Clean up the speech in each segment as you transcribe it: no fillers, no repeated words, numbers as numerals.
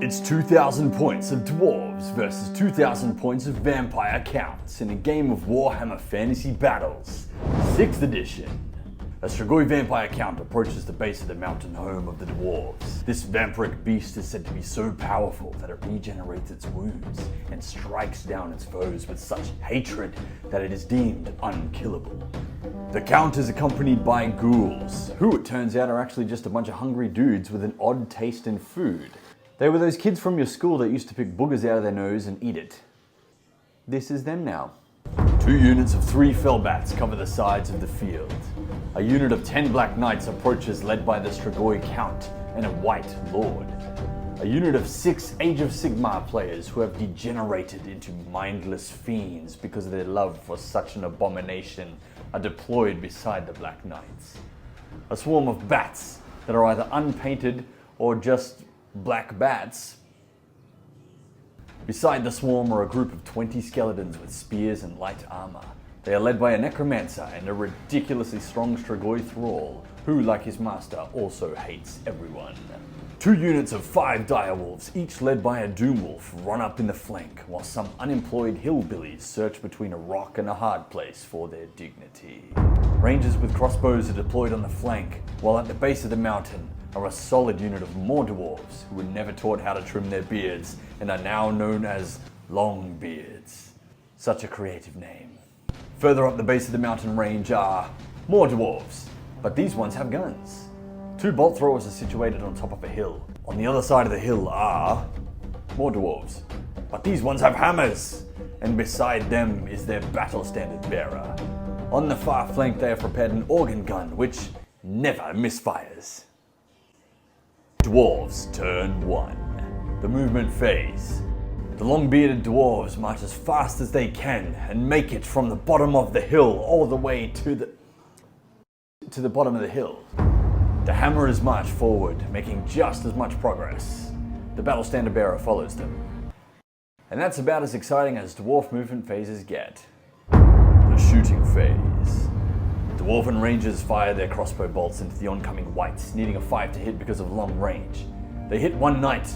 It's 2,000 points of Dwarves versus 2,000 points of Vampire Counts in a game of Warhammer Fantasy Battles, 6th edition. A Strigoi Vampire Count approaches the base of the mountain home of the Dwarves. This vampiric beast is said to be so powerful that it regenerates its wounds and strikes down its foes with such hatred that it is deemed unkillable. The Count is accompanied by Ghouls, who it turns out are actually just a bunch of hungry dudes with an odd taste in food. They were those kids from your school that used to pick boogers out of their nose and eat it. This is them now. 2 units of 3 fellbats cover the sides of the field. A unit of 10 Black Knights approaches led by the Strigoi Count and a White Lord. A unit of 6 Age of Sigmar players who have degenerated into mindless fiends because of their love for such an abomination are deployed beside the Black Knights. A swarm of bats that are either unpainted or just black bats. Beside the swarm are a group of 20 skeletons with spears and light armor. They are led by a necromancer and a ridiculously strong Strigoi thrall, who, like his master, also hates everyone. 2 units of 5 direwolves, each led by a doomwolf, run up in the flank, while some unemployed hillbillies search between a rock and a hard place for their dignity. Rangers with crossbows are deployed on the flank, while at the base of the mountain are a solid unit of more dwarves who were never taught how to trim their beards and are now known as Longbeards. Such a creative name. Further up the base of the mountain range are more dwarves, but these ones have guns. 2 bolt throwers are situated on top of a hill. On the other side of the hill are more dwarves, but these ones have hammers, and beside them is their battle standard bearer. On the far flank they have prepared an organ gun which never misfires. Dwarves Turn 1. The movement phase. The long-bearded dwarves march as fast as they can and make it from the bottom of the hill all the way to the bottom of the hill. The hammerers march forward, making just as much progress. The battle standard bearer follows them. And that's about as exciting as dwarf movement phases get. The shooting phase. Dwarven rangers fire their crossbow bolts into the oncoming wights, needing a 5 to hit because of long range. They hit one knight,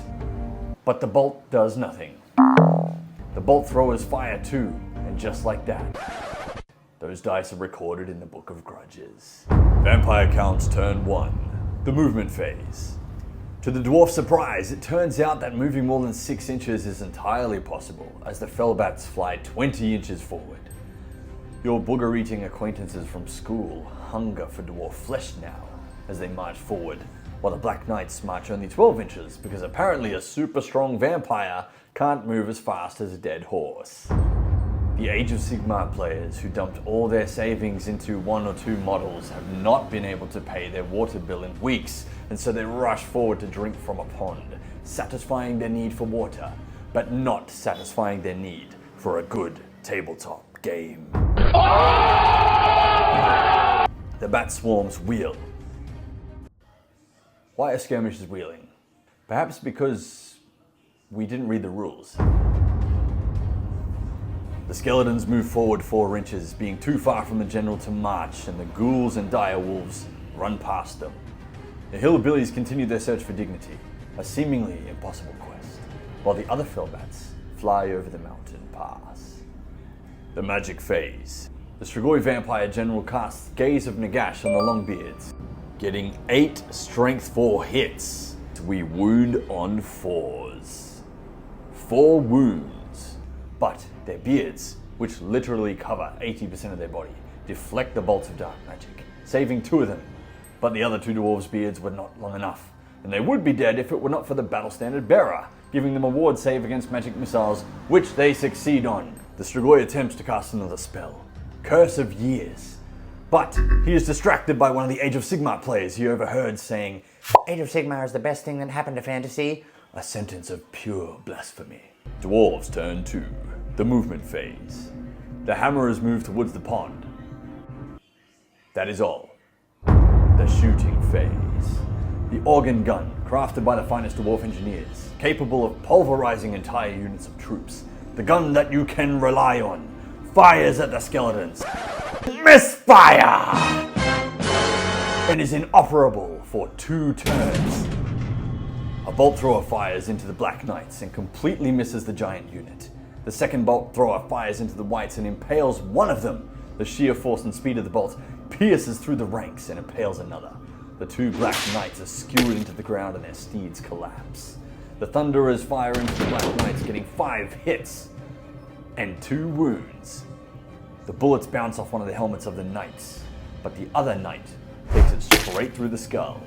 but the bolt does nothing. The bolt throwers fire too, and just like that, those dice are recorded in the Book of Grudges. Vampire Counts Turn 1. The movement phase. To the dwarf's surprise, it turns out that moving more than 6 inches is entirely possible, as the fellbats fly 20 inches forward. Your booger-eating acquaintances from school hunger for dwarf flesh now as they march forward, while the Black Knights march only 12 inches because apparently a super strong vampire can't move as fast as a dead horse. The Age of Sigmar players who dumped all their savings into 1 or 2 models have not been able to pay their water bill in weeks, and so they rush forward to drink from a pond, satisfying their need for water, but not satisfying their need for a good tabletop game. The bat swarms wheel. Why are skirmishers wheeling? Perhaps because we didn't read the rules. The skeletons move forward 4 inches, being too far from the general to march, and the ghouls and direwolves run past them. The hillbillies continue their search for dignity, a seemingly impossible quest, while the other fellbats fly over the mountain pass. The magic phase. The Strigoi Vampire General casts Gaze of Nagash on the Longbeards, getting 8 strength 4 hits. We wound on 4s. 4 wounds, but their beards, which literally cover 80% of their body, deflect the bolts of dark magic, saving 2 of them. But the other 2 dwarves' beards were not long enough, and they would be dead if it were not for the battle standard bearer, giving them a ward save against magic missiles, which they succeed on. The Strigoi attempts to cast another spell, Curse of Years, but he is distracted by one of the Age of Sigmar players he overheard saying, "Age of Sigmar is the best thing that happened to fantasy," a sentence of pure blasphemy. Dwarves Turn 2. The movement phase. The hammerers move towards the pond. That is all. The shooting phase. The organ gun, crafted by the finest dwarf engineers, capable of pulverizing entire units of troops. The gun that you can rely on, fires at the skeletons. Misfire! And is inoperable for 2 turns. A bolt thrower fires into the Black Knights and completely misses the giant unit. The second bolt thrower fires into the Whites and impales one of them. The sheer force and speed of the bolt pierces through the ranks and impales another. The two Black Knights are skewered into the ground and their steeds collapse. The Thunderers fire into the Black Knights, getting 5 hits and 2 wounds. The bullets bounce off one of the helmets of the Knights, but the other Knight takes it straight through the skull.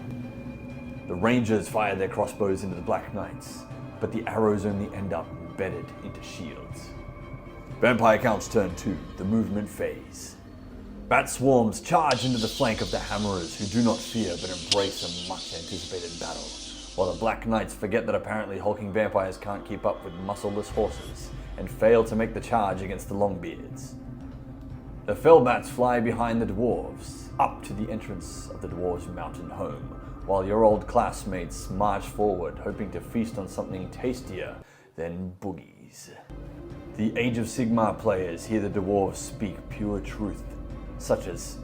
The Rangers fire their crossbows into the Black Knights, but the arrows only end up embedded into shields. Vampire Count's turn 2, the movement phase. Bat swarms charge into the flank of the Hammerers, who do not fear but embrace a much anticipated battle, while the Black Knights forget that apparently hulking vampires can't keep up with muscleless horses, and fail to make the charge against the Longbeards. The Fellbats fly behind the Dwarves, up to the entrance of the Dwarves' mountain home, while your old classmates march forward, hoping to feast on something tastier than boogies. The Age of Sigmar players hear the Dwarves speak pure truth, such as,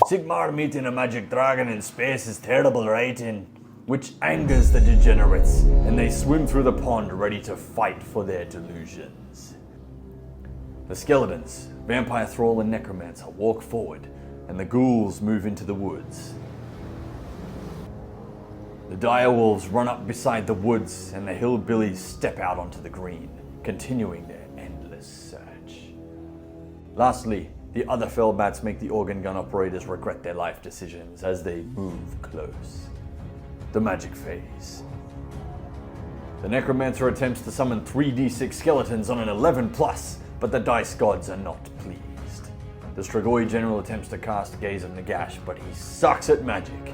"Sigmar meeting a magic dragon in space is terrible, right?" which angers the degenerates, and they swim through the pond ready to fight for their delusions. The Skeletons, Vampire Thrall and Necromancer walk forward, and the Ghouls move into the woods. The Direwolves run up beside the woods, and the Hillbillies step out onto the green, continuing their endless search. Lastly, the other Fellbats make the organ gun operators regret their life decisions as they move close. The magic phase. The Necromancer attempts to summon 3d6 skeletons on an 11+, but the dice gods are not pleased. The Strigoi General attempts to cast Gaze of Nagash, but he sucks at magic.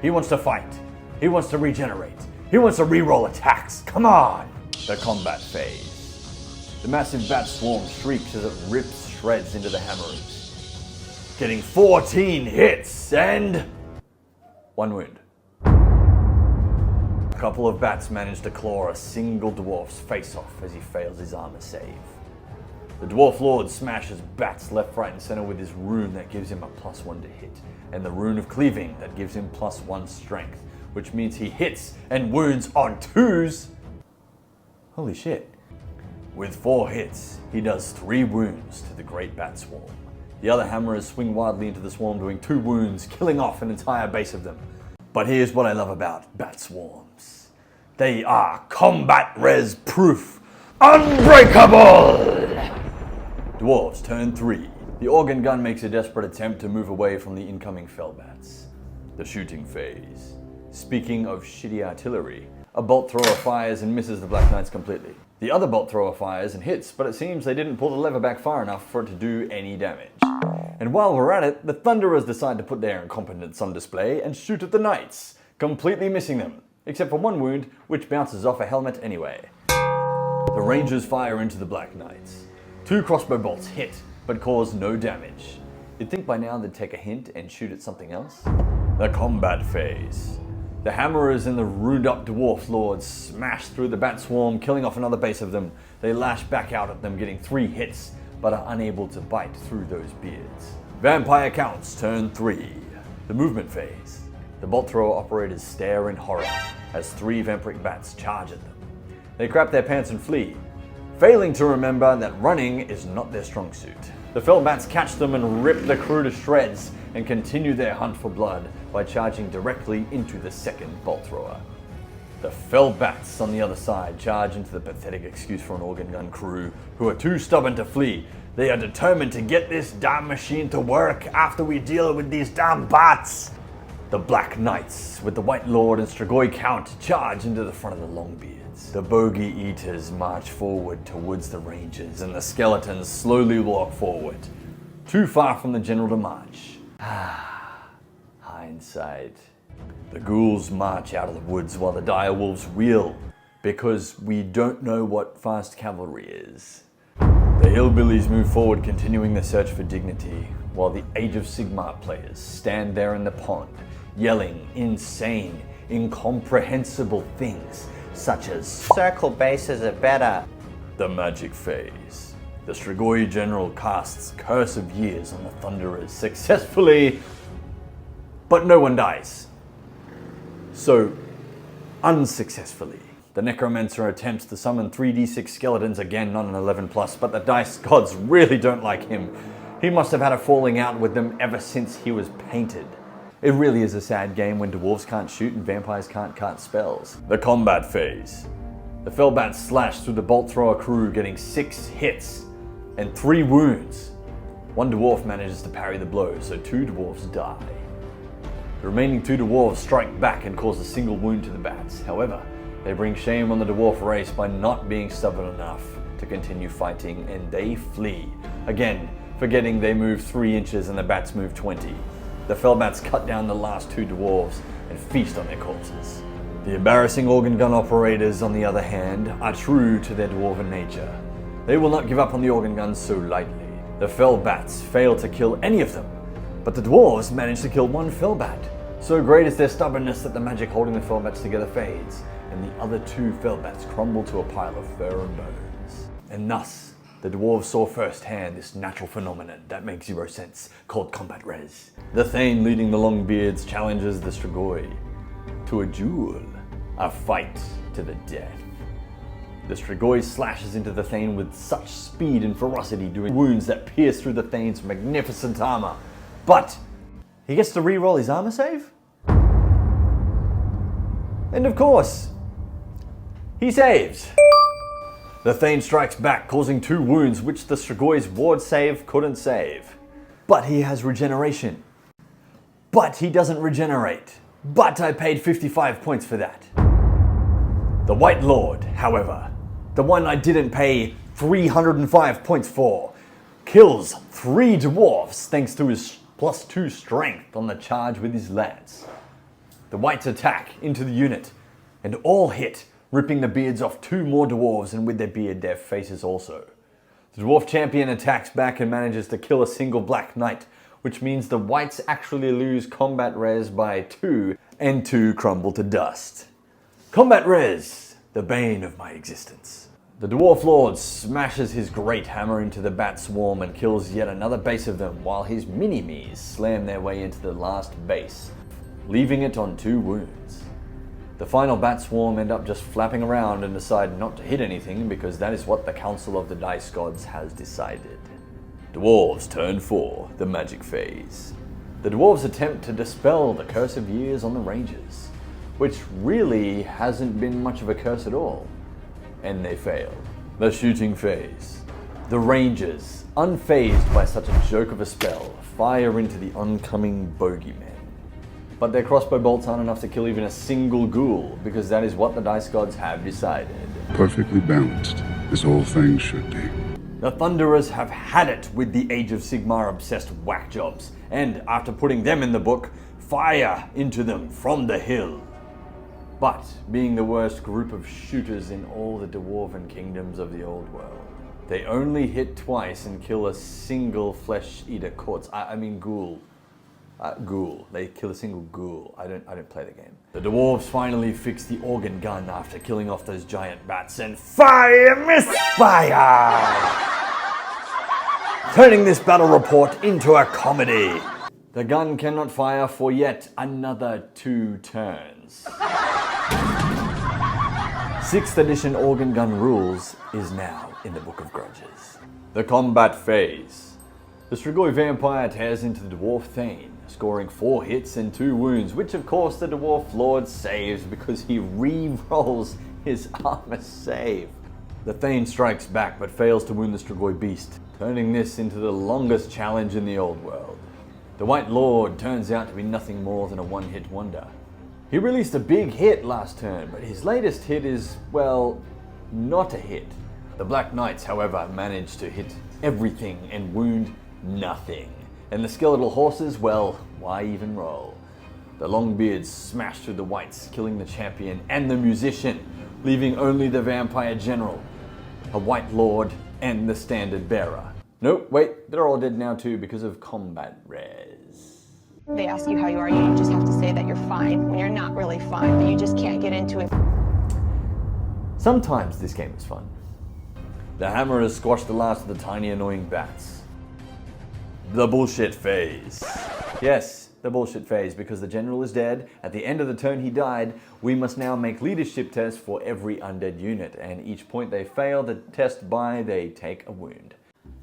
He wants to fight. He wants to regenerate. He wants to reroll attacks. Come on! The combat phase. The massive bat swarm shrieks as it rips shreds into the Hammerers, getting 14 hits and 1 wound. A couple of bats manage to claw a single dwarf's face off as he fails his armor save. The Dwarf Lord smashes bats left, right, and center with his rune that gives him a +1 to hit, and the rune of cleaving that gives him +1 strength, which means he hits and wounds on 2s. Holy shit. With 4 hits, he does 3 wounds to the Great Bat Swarm. The other Hammerers swing wildly into the swarm, doing 2 wounds, killing off an entire base of them. But here's what I love about Bat Swarms. They are combat res proof. Unbreakable! Dwarves turn 3. The organ gun makes a desperate attempt to move away from the incoming Fellbats. The shooting phase. Speaking of shitty artillery, a bolt thrower fires and misses the Black Knights completely. The other bolt thrower fires and hits, but it seems they didn't pull the lever back far enough for it to do any damage. And while we're at it, the Thunderers decide to put their incompetence on display and shoot at the Knights, completely missing them, except for 1 wound, which bounces off a helmet anyway. The Rangers fire into the Black Knights. 2 crossbow bolts hit, but cause no damage. You'd think by now they'd take a hint and shoot at something else. The combat phase. The Hammerers and the runed-up Dwarf Lords smash through the Bat Swarm, killing off another base of them. They lash back out at them, getting 3 hits, but are unable to bite through those beards. Vampire Counts turn 3. The movement phase. The bolt thrower operators stare in horror as 3 Vampiric bats charge at them. They crap their pants and flee, failing to remember that running is not their strong suit. The Fellbats catch them and rip the crew to shreds and continue their hunt for blood by charging directly into the second bolt thrower. The Fellbats on the other side charge into the pathetic excuse for an organ gun crew who are too stubborn to flee. They are determined to get this damn machine to work after we deal with these damn bats. The Black Knights, with the White Lord and Strigoi Count, charge into the front of the Longbeards. The Bogey Eaters march forward towards the Rangers, and the Skeletons slowly walk forward, too far from the general to march. Hindsight. The Ghouls march out of the woods while the Direwolves wheel, because we don't know what fast cavalry is. The Hillbillies move forward, continuing the search for dignity, while the Age of Sigmar players stand there in the pond, yelling insane, incomprehensible things, such as "Circle bases are better." The magic phase. The Strigoi General casts Curse of Years on the Thunderers successfully, but no one dies. So, unsuccessfully. The Necromancer attempts to summon 3d6 skeletons again on an 11+, but the dice gods really don't like him. He must have had a falling out with them ever since he was painted. It really is a sad game when dwarves can't shoot and vampires can't cast spells. The combat phase. The Fellbats slash through the bolt thrower crew, getting 6 hits and 3 wounds. One dwarf manages to parry the blow, so 2 dwarves die. The remaining 2 dwarves strike back and cause a single wound to the bats. However, they bring shame on the dwarf race by not being stubborn enough to continue fighting, and they flee. Again, forgetting they move 3 inches and the bats move 20. The Fellbats cut down the last 2 dwarves and feast on their corpses. The embarrassing organ gun operators, on the other hand, are true to their dwarven nature. They will not give up on the organ guns so lightly. The Fellbats fail to kill any of them, but the dwarves manage to kill 1 Fellbat. So great is their stubbornness that the magic holding the Fellbats together fades, and the other 2 Fellbats crumble to a pile of fur and bones. And thus, the dwarves saw firsthand this natural phenomenon that makes 0 sense, called combat res. The Thane leading the Longbeards challenges the Strigoi to a duel, a fight to the death. The Strigoi slashes into the Thane with such speed and ferocity, doing wounds that pierce through the Thane's magnificent armor. But he gets to re-roll his armor save? And of course, he saves. The Thane strikes back, causing 2 wounds which theStrigoi's ward save couldn't save. But he has regeneration. But he doesn't regenerate. But I paid 55 points for that. The White Lord, however, the one I didn't pay 305 points for, kills 3 dwarfs thanks to his +2 strength on the charge with his lance. The Whites attack into the unit, and all hit, ripping the beards off 2 more dwarves, and with their beard their faces also. The dwarf champion attacks back and manages to kill a single black knight, which means the Whites actually lose combat res by 2, and 2 crumble to dust. Combat res, the bane of my existence. The Dwarf Lord smashes his great hammer into the bat swarm and kills yet another base of them, while his mini-me's slam their way into the last base, leaving it on 2 wounds. The final bat swarm end up just flapping around and decide not to hit anything because that is what the Council of the Dice Gods has decided. Dwarves Turn 4, the magic phase. The dwarves attempt to dispel the curse of years on the Rangers, which really hasn't been much of a curse at all, and they fail. The shooting phase. The Rangers, unfazed by such a joke of a spell, fire into the oncoming bogeymen. But their crossbow bolts aren't enough to kill even a single ghoul, because that is what the Dice Gods have decided. Perfectly balanced, as all things should be. The Thunderers have had it with the Age of Sigmar obsessed whack jobs, and after putting them in the book, fire into them from the hill. But being the worst group of shooters in all the dwarven kingdoms of the old world, they only hit twice and kill a single flesh-eater ghoul. Ghoul. They kill a single ghoul. I don't play the game. The dwarves finally fix the organ gun after killing off those giant bats, and fire misfire! Turning this battle report into a comedy. The gun cannot fire for yet another 2 turns. 6th edition organ gun rules is now in the Book of Grudges. The combat phase. The Strigoi Vampire tears into the Dwarf Thane, scoring 4 hits and 2 wounds, which of course the Dwarf Lord saves because he re-rolls his armor save. The Thane strikes back but fails to wound the Strigoi Beast, turning this into the longest challenge in the old world. The White Lord turns out to be nothing more than a one-hit wonder. He released a big hit last turn, but his latest hit is, well, not a hit. The Black Knights, however, manage to hit everything and wound nothing. And the skeletal horses, well, why even roll? The Longbeards smash through the Whites, killing the champion and the musician, leaving only the Vampire General, a White Lord, and the Standard Bearer. Nope, wait, they're all dead now too because of combat res. They ask you how you are, you just have to say that you're fine when you're not really fine, but you just can't get into it. Sometimes this game is fun. The hammer has squashed the last of the tiny annoying bats. The bullshit phase. Yes, the bullshit phase, because the general is dead. At the end of the turn he died. We must now make leadership tests for every undead unit, and each point they fail the test by, they take a wound.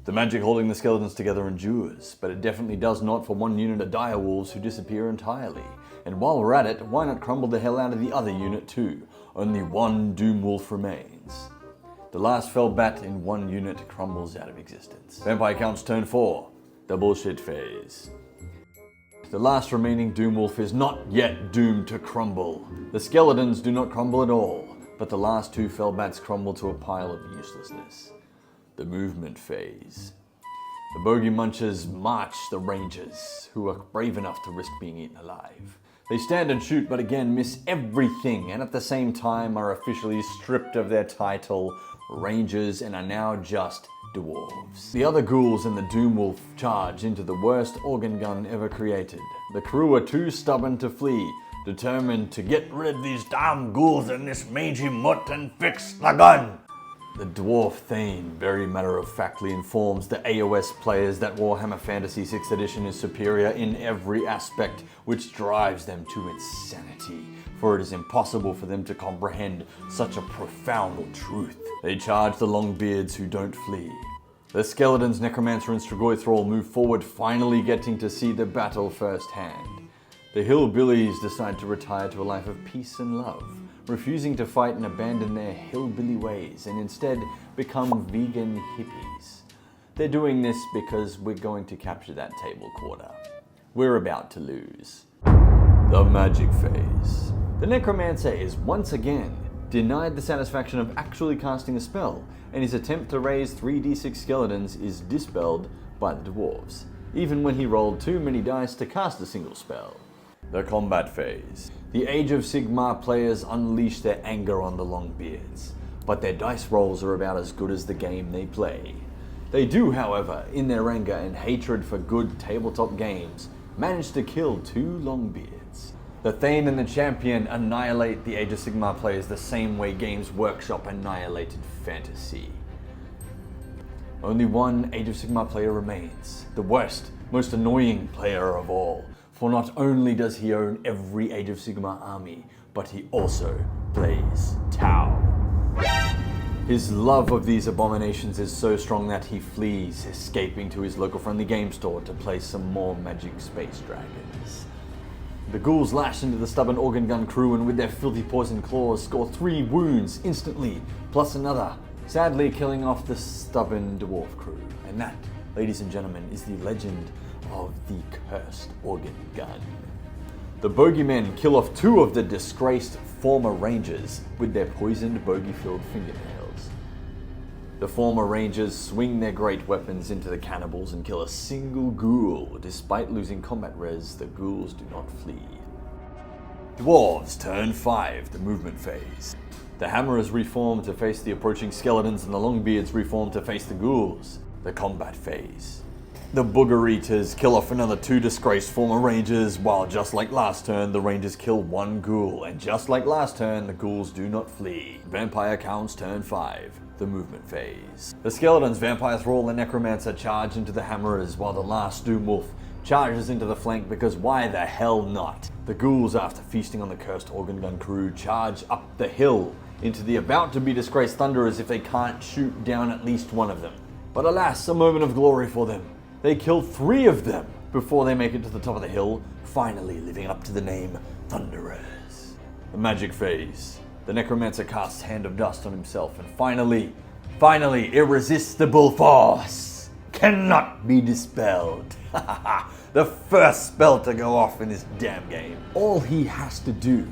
The magic holding the skeletons together endures, but it definitely does not for one unit of direwolves who disappear entirely. And while we're at it, why not crumble the hell out of the other unit too? Only one Doomwolf remains. The last fell bat in one unit crumbles out of existence. Vampire Count's turn 4, the bullshit phase. The last remaining Doomwolf is not yet doomed to crumble. The skeletons do not crumble at all, but the last 2 fell bats crumble to a pile of uselessness. The movement phase. The bogey munchers march the rangers, who are brave enough to risk being eaten alive. They stand and shoot, but again miss everything, and at the same time are officially stripped of their title, rangers, and are now just dwarves. The other ghouls and the Doomwolf charge into the worst organ gun ever created. The crew are too stubborn to flee, determined to get rid of these damn ghouls and this mangy mutt and fix the gun. The Dwarf Thane very matter-of-factly informs the AOS players that Warhammer Fantasy 6th Edition is superior in every aspect, which drives them to insanity, for it is impossible for them to comprehend such a profound truth. They charge the Longbeards who don't flee. The Skeletons, Necromancer and Strigoi Thrall move forward, finally getting to see the battle firsthand. The Hillbillies decide to retire to a life of peace and love, refusing to fight and abandon their hillbilly ways and instead become vegan hippies. They're doing this because we're going to capture that table quarter. We're about to lose. The magic phase. The Necromancer is once again denied the satisfaction of actually casting a spell, and his attempt to raise 3d6 skeletons is dispelled by the dwarves, even when he rolled too many dice to cast a single spell. The combat phase. The Age of Sigmar players unleash their anger on the Longbeards, but their dice rolls are about as good as the game they play. They do, however, in their anger and hatred for good tabletop games, manage to kill 2 Longbeards. The Thane and the Champion annihilate the Age of Sigmar players the same way Games Workshop annihilated Fantasy. Only one Age of Sigmar player remains, the worst, most annoying player of all. For not only does he own every Age of Sigmar army, but he also plays Tau. His love of these abominations is so strong that he flees, escaping to his local friendly game store to play some more Magic Space Dragons. The ghouls lash into the stubborn organ gun crew and with their filthy poison claws score 3 wounds instantly, plus another, sadly killing off the stubborn dwarf crew. And that, ladies and gentlemen, is the legend of the cursed organ gun. The bogeymen kill off 2 of the disgraced former rangers with their poisoned bogey-filled fingernails. The former rangers swing their great weapons into the cannibals and kill a single ghoul. Despite losing combat res, the ghouls do not flee. Dwarves turn 5, the movement phase. The Hammerers reform to face the approaching skeletons and the Longbeards reform to face the ghouls. The combat phase. The Booger Eaters kill off another 2 disgraced former rangers, while just like last turn, the rangers kill 1 ghoul, and just like last turn, the ghouls do not flee. Vampire Count's turn 5, the movement phase. The Skeletons, Vampire Thrall and Necromancer charge into the Hammerers, while the last Doomwolf charges into the flank because why the hell not? The ghouls, after feasting on the cursed organ gun crew, charge up the hill into the about to be disgraced Thunderers if they can't shoot down at least one of them. But alas, a moment of glory for them. They kill 3 of them before they make it to the top of the hill, finally living up to the name Thunderers. The magic phase. The Necromancer casts Hand of Dust on himself, and finally, irresistible force cannot be dispelled. The first spell to go off in this damn game. All he has to do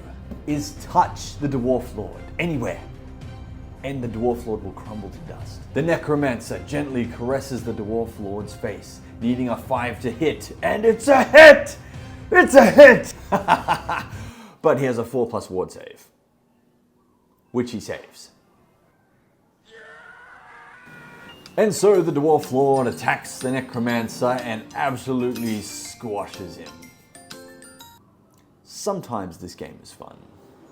is touch the Dwarf Lord anywhere, and the Dwarf Lord will crumble to dust. The Necromancer gently caresses the Dwarf Lord's face, needing a 5 to hit, and it's a hit! It's a hit! But he has a 4+ ward save, which he saves. And so the Dwarf Lord attacks the Necromancer and absolutely squashes him. Sometimes this game is fun.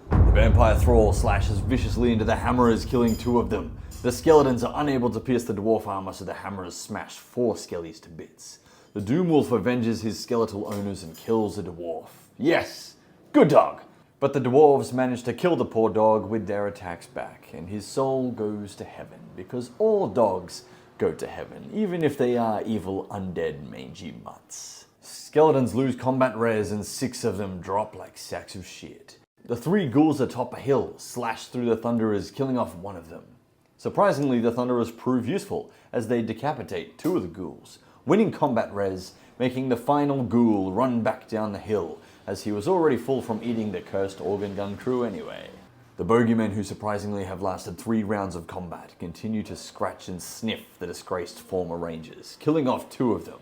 The Vampire Thrall slashes viciously into the Hammerers, killing 2 of them. The Skeletons are unable to pierce the dwarf armor, so the Hammerers smash 4 skellies to bits. The Doomwolf avenges his skeletal owners and kills a dwarf. Yes, good dog. But the dwarves manage to kill the poor dog with their attacks back, and his soul goes to heaven, because all dogs go to heaven, even if they are evil, undead, mangy mutts. Skeletons lose combat res, and 6 of them drop like sacks of shit. The 3 ghouls atop a hill slash through the Thunderers, killing off one of them. Surprisingly, the Thunderers prove useful, as they decapitate 2 of the ghouls, winning combat res, making the final ghoul run back down the hill, as he was already full from eating the cursed organ gun crew anyway. The bogeymen, who surprisingly have lasted 3 rounds of combat, continue to scratch and sniff the disgraced former rangers, killing off 2 of them.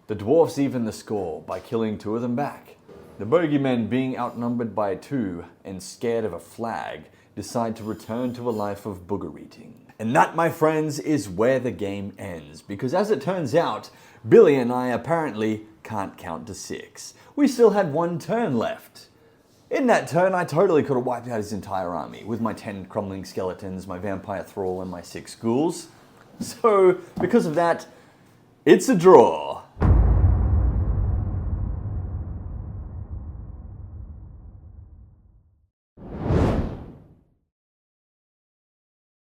The dwarfs even the score by killing 2 of them back. The bogeymen, being outnumbered by 2 and scared of a flag, decide to return to a life of booger eating. And that, my friends, is where the game ends, because as it turns out, Billy and I apparently can't count to 6. We still had 1 turn left. In that turn, I totally could have wiped out his entire army, with my 10 crumbling skeletons, my vampire thrall, and my 6 ghouls. So, because of that, it's a draw.